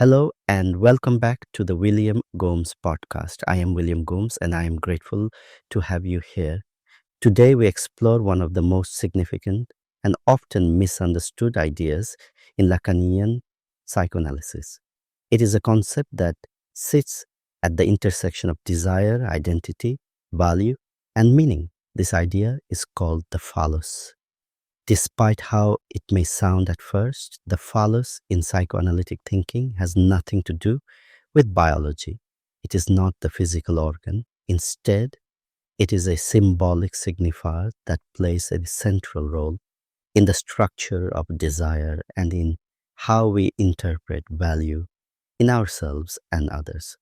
Hello and welcome back to the William Gomes podcast. I am William Gomes and I am grateful to have you here. Today we explore one of the most significant and often misunderstood ideas in Lacanian psychoanalysis. It is a concept that sits at the intersection of desire, identity, value, and meaning. This idea is called the phallus. Despite how it may sound at first, the phallus in psychoanalytic thinking has nothing to do with biology. It is not the physical organ. Instead, it is a symbolic signifier that plays a central role in the structure of desire and in how we interpret value in ourselves and others.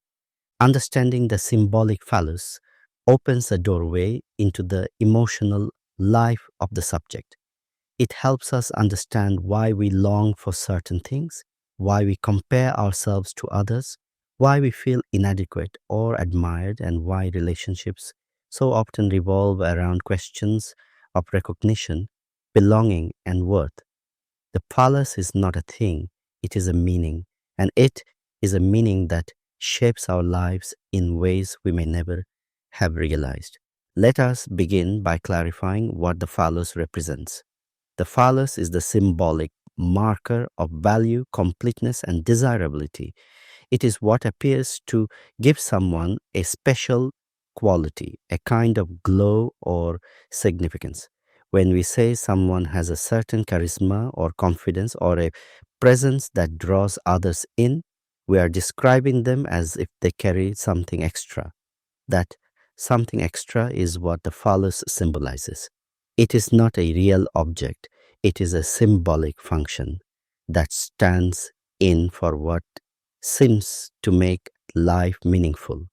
Understanding the symbolic phallus opens a doorway into the emotional life of the subject. It helps us understand why we long for certain things, why we compare ourselves to others, why we feel inadequate or admired, and why relationships so often revolve around questions of recognition, belonging, and worth. The phallus is not a thing, it is a meaning, and it is a meaning that shapes our lives in ways we may never have realized. Let us begin by clarifying what the phallus represents. The phallus is the symbolic marker of value, completeness, and desirability. It is what appears to give someone a special quality, a kind of glow or significance. When we say someone has a certain charisma or confidence or a presence that draws others in, we are describing them as if they carry something extra. That something extra is what the phallus symbolizes. It is not a real object, it is a symbolic function that stands in for what seems to make life meaningful.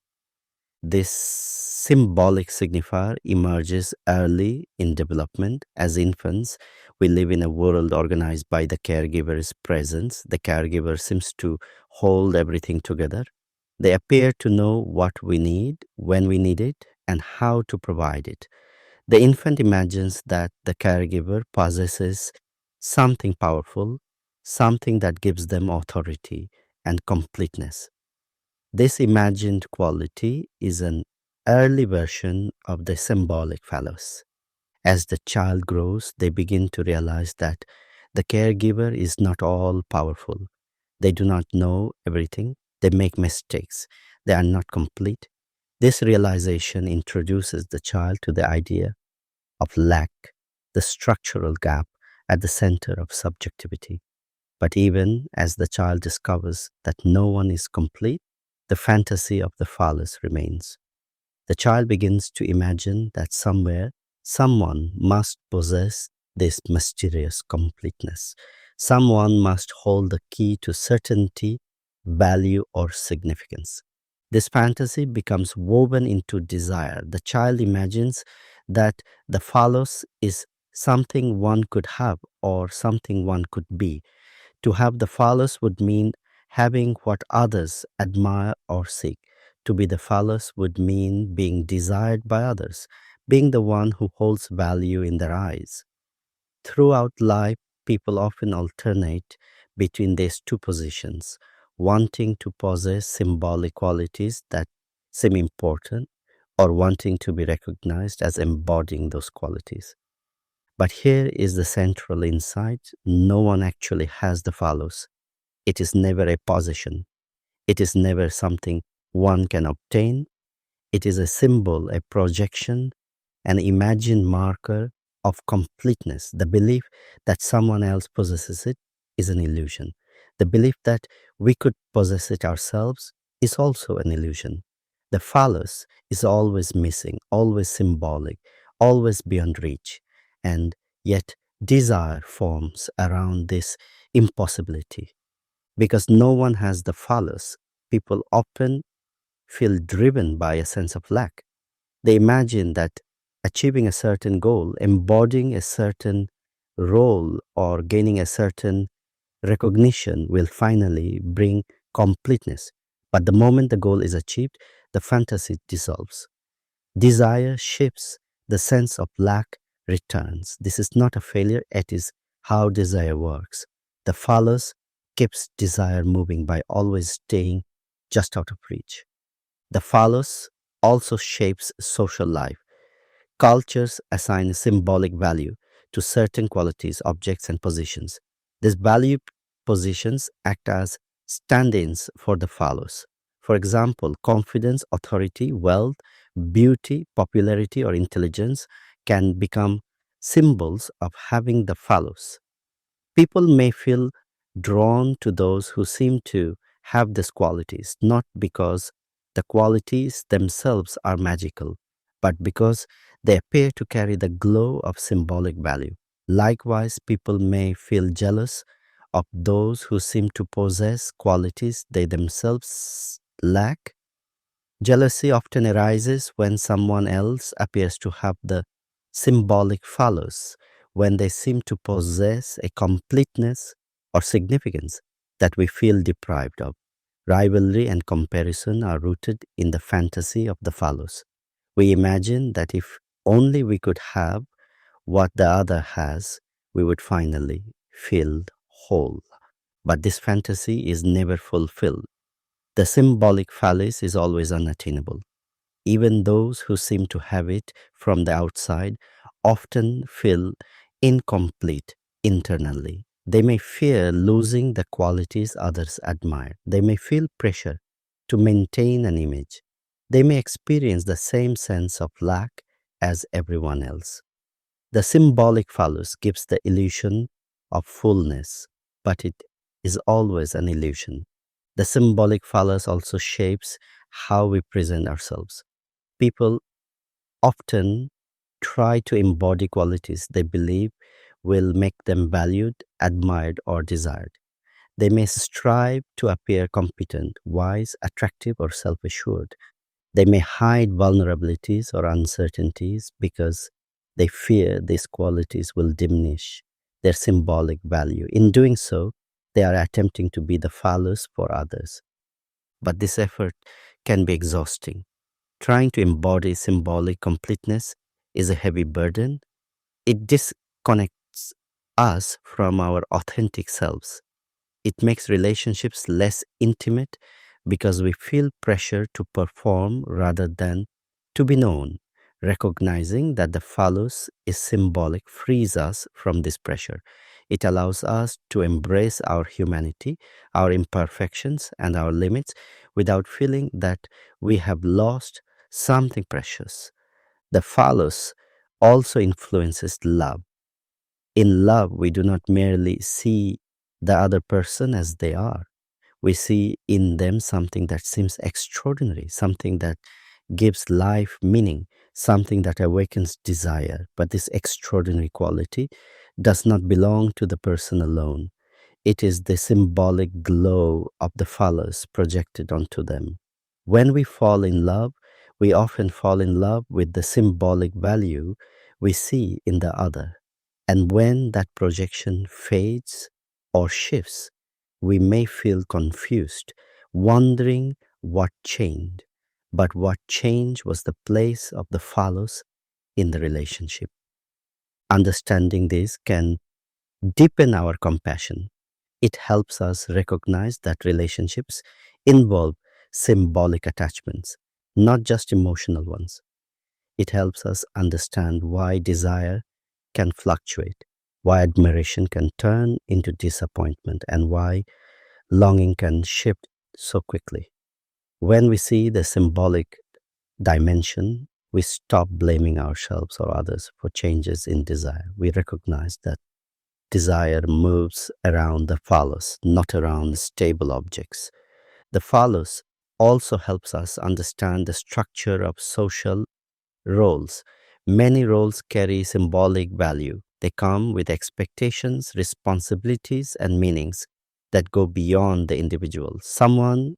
This symbolic signifier emerges early in development. As infants, we live in a world organized by the caregiver's presence. The caregiver seems to hold everything together. They appear to know what we need, when we need it, and how to provide it. The infant imagines that the caregiver possesses something powerful, something that gives them authority and completeness. This imagined quality is an early version of the symbolic phallus. As the child grows, they begin to realize that the caregiver is not all powerful. They do not know everything. They make mistakes. They are not complete. This realization introduces the child to the idea of lack, the structural gap at the center of subjectivity. But even as the child discovers that no one is complete, the fantasy of the phallus remains. The child begins to imagine that somewhere someone must possess this mysterious completeness. Someone must hold the key to certainty, value, or significance. This fantasy becomes woven into desire. The child imagines that the phallus is something one could have or something one could be. To have the phallus would mean having what others admire or seek. To be the phallus would mean being desired by others, being the one who holds value in their eyes. Throughout life, people often alternate between these two positions, wanting to possess symbolic qualities that seem important or wanting to be recognized as embodying those qualities. But here is the central insight: no one actually has the phallus. It is never a possession. It is never something one can obtain. It is a symbol, a projection, an imagined marker of completeness. The belief that someone else possesses it is an illusion. The belief that we could possess it ourselves is also an illusion. The phallus is always missing, always symbolic, always beyond reach. And yet desire forms around this impossibility. Because no one has the phallus, people often feel driven by a sense of lack. They imagine that achieving a certain goal, embodying a certain role, or gaining a certain recognition will finally bring completeness. But the moment the goal is achieved, the fantasy dissolves. Desire shifts, the sense of lack returns. This is not a failure, it is how desire works. The phallus keeps desire moving by always staying just out of reach. The phallus also shapes social life. Cultures assign symbolic value to certain qualities, objects, and positions. These value positions act as stand ins for the phallus. For example, confidence, authority, wealth, beauty, popularity, or intelligence can become symbols of having the phallus. People may feel drawn to those who seem to have these qualities, not because the qualities themselves are magical, but because they appear to carry the glow of symbolic value. Likewise, people may feel jealous of those who seem to possess qualities they themselves lack. Jealousy often arises when someone else appears to have the symbolic phallus, when they seem to possess a completeness or significance that we feel deprived of. Rivalry and comparison are rooted in the fantasy of the phallus. We imagine that if only we could have what the other has, we would finally feel whole. But this fantasy is never fulfilled. The symbolic phallus is always unattainable. Even those who seem to have it from the outside often feel incomplete internally. They may fear losing the qualities others admire. They may feel pressure to maintain an image. They may experience the same sense of lack as everyone else. The symbolic phallus gives the illusion of fullness, but it is always an illusion. The symbolic phallus also shapes how we present ourselves. People often try to embody qualities they believe will make them valued, admired, or desired. They may strive to appear competent, wise, attractive, or self assured. They may hide vulnerabilities or uncertainties because they fear these qualities will diminish their symbolic value. In doing so, they are attempting to be the phallus for others. But this effort can be exhausting. Trying to embody symbolic completeness is a heavy burden. It disconnects us from our authentic selves. It makes relationships less intimate because we feel pressure to perform rather than to be known. Recognizing that the phallus is symbolic frees us from this pressure. It allows us to embrace our humanity, our imperfections, and our limits without feeling that we have lost something precious. The phallus also influences love. In love, we do not merely see the other person as they are. We see in them something that seems extraordinary, something that gives life meaning, something that awakens desire. But this extraordinary quality does not belong to the person alone. It is the symbolic glow of the phallus projected onto them. When we fall in love, we often fall in love with the symbolic value we see in the other. And when that projection fades or shifts, we may feel confused, wondering what changed. But what changed was the place of the phallus in the relationship. Understanding this can deepen our compassion. It helps us recognize that relationships involve symbolic attachments, not just emotional ones. It helps us understand why desire can fluctuate, why admiration can turn into disappointment, and why longing can shift so quickly. When we see the symbolic dimension, we stop blaming ourselves or others for changes in desire. We recognize that desire moves around the phallus, not around stable objects. The phallus also helps us understand the structure of social roles. Many roles carry symbolic value. They come with expectations, responsibilities, and meanings that go beyond the individual. Someone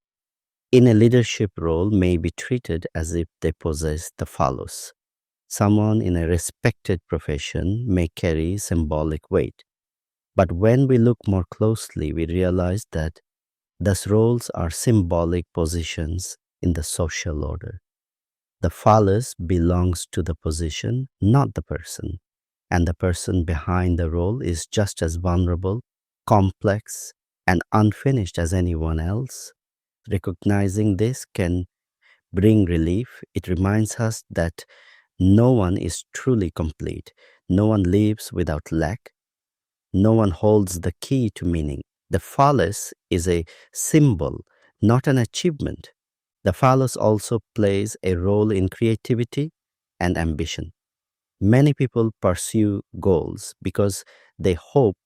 in a leadership role may be treated as if they possess the phallus. Someone in a respected profession may carry symbolic weight. But when we look more closely, we realize that those roles are symbolic positions in the social order. The phallus belongs to the position, not the person. And the person behind the role is just as vulnerable, complex, and unfinished as anyone else. Recognizing this can bring relief. It reminds us that no one is truly complete. No one lives without lack. No one holds the key to meaning. The phallus is a symbol, not an achievement. The phallus also plays a role in creativity and ambition. Many people pursue goals because they hope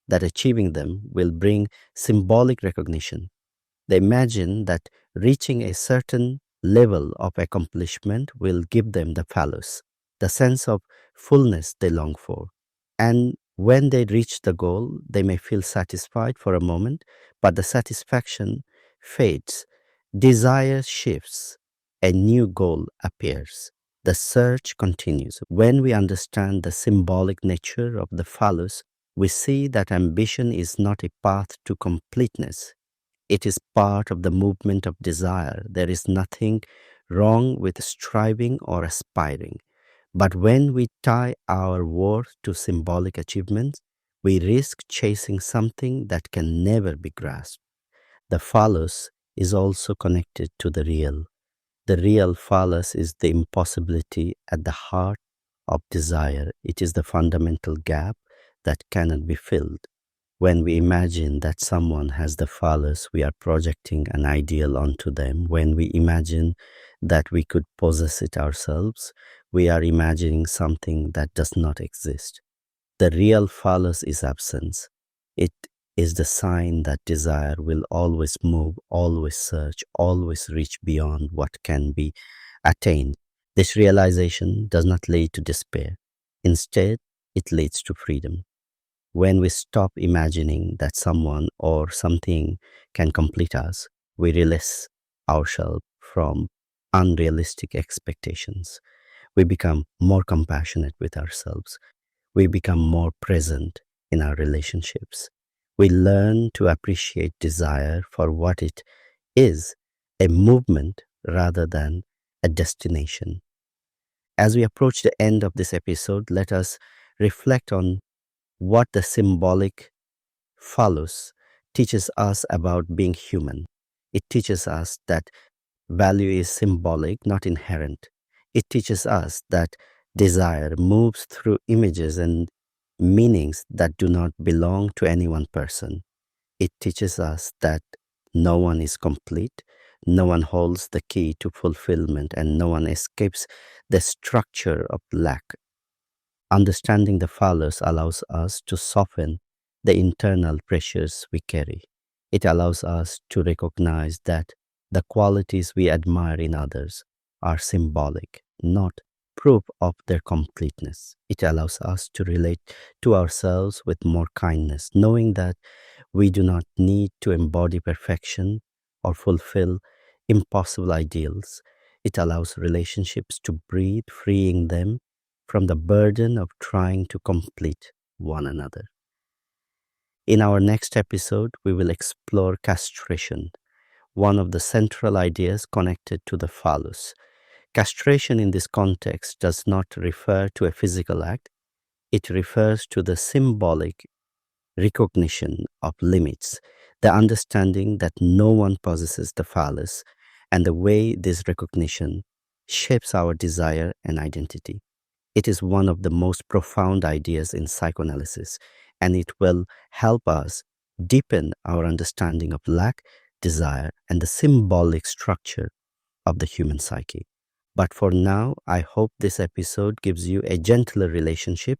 that achieving them will bring symbolic recognition. They imagine that reaching a certain level of accomplishment will give them the phallus, the sense of fullness they long for. And when they reach the goal, they may feel satisfied for a moment, but the satisfaction fades. Desire shifts. A new goal appears. The search continues. When we understand the symbolic nature of the phallus, we see that ambition is not a path to completeness. It is part of the movement of desire. There is nothing wrong with striving or aspiring. But when we tie our worth to symbolic achievements, we risk chasing something that can never be grasped. The phallus is also connected to the real. The real phallus is the impossibility at the heart of desire. It is the fundamental gap that cannot be filled. When we imagine that someone has the phallus, we are projecting an ideal onto them. When we imagine that we could possess it ourselves, we are imagining something that does not exist. The real phallus is absence. It is the sign that desire will always move, always search, always reach beyond what can be attained. This realization does not lead to despair. Instead, it leads to freedom. When we stop imagining that someone or something can complete us, we release ourselves from unrealistic expectations. We become more compassionate with ourselves. We become more present in our relationships. We learn to appreciate desire for what it is, a movement rather than a destination. As we approach the end of this episode, let us reflect on what the symbolic phallus teaches us about being human. It teaches us that value is symbolic, not inherent. It teaches us that desire moves through images and meanings that do not belong to any one person. It teaches us that no one is complete, no one holds the key to fulfillment, and no one escapes the structure of lack. Understanding the phallus allows us to soften the internal pressures we carry. It allows us to recognize that the qualities we admire in others are symbolic, not proof of their completeness. It allows us to relate to ourselves with more kindness, knowing that we do not need to embody perfection or fulfill impossible ideals. It allows relationships to breathe, freeing them from the burden of trying to complete one another. In our next episode, we will explore castration, one of the central ideas connected to the phallus. Castration in this context does not refer to a physical act, it refers to the symbolic recognition of limits, the understanding that no one possesses the phallus, and the way this recognition shapes our desire and identity. It is one of the most profound ideas in psychoanalysis, and it will help us deepen our understanding of lack, desire, and the symbolic structure of the human psyche. But for now, I hope this episode gives you a gentler relationship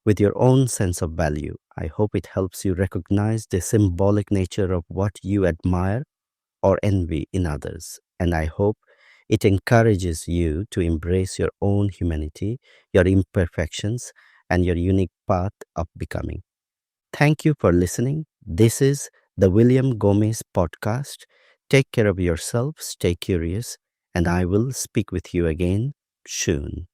with your own sense of value. I hope it helps you recognize the symbolic nature of what you admire or envy in others. And I hope it encourages you to embrace your own humanity, your imperfections, and your unique path of becoming. Thank you for listening. This is the William Gomez podcast. Take care of yourself, stay curious, and I will speak with you again soon.